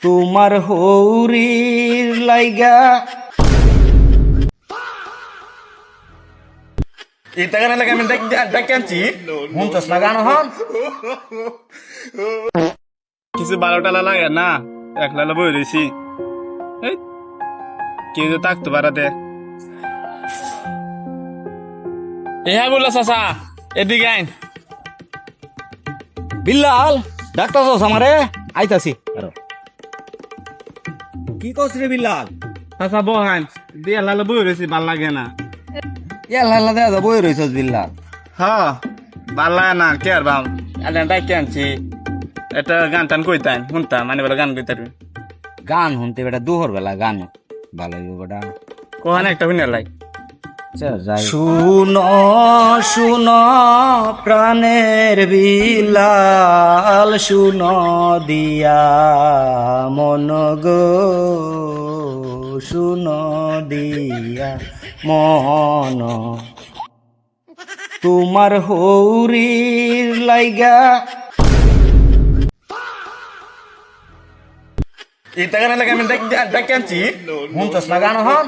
তোমার হৌরির লাইগা এটা গান লাগে আমি দেখে আনছি শুনছস না গান হন কিছু ভালো টালা লাগে না একলা বই রয়েছি কেউ তো থাকতে পারাতে হ্যাঁ বললো চাচা এদিকে আইন বিল্লাল ডাক্তার আমারে আইতাছি কি কস রে বিল্লাল চাচা বহান দিয়ে লাল বই রয়েছি ভাল লাগে না ইয়াল্লা দাদা বই রইছস বিল্লাল হ্যাঁ ভাল লাগে না কে আর বাম দেখে আনছি এটা গান টান কইতাম শুনতাম মানে বলে গান কইতাম গান শুনতে বেটা দুহর বেলা গান ভালো হইব বেটা কোহানে একটা শুনে লাই শুনো শুনো প্রাণের বিলাল শুনো দিয়া মন গো শুনো দিয়া মন তোমার হৌরির লাইগা এটা গান লাগে আমি দেখে আনছি শুনছস না গান হন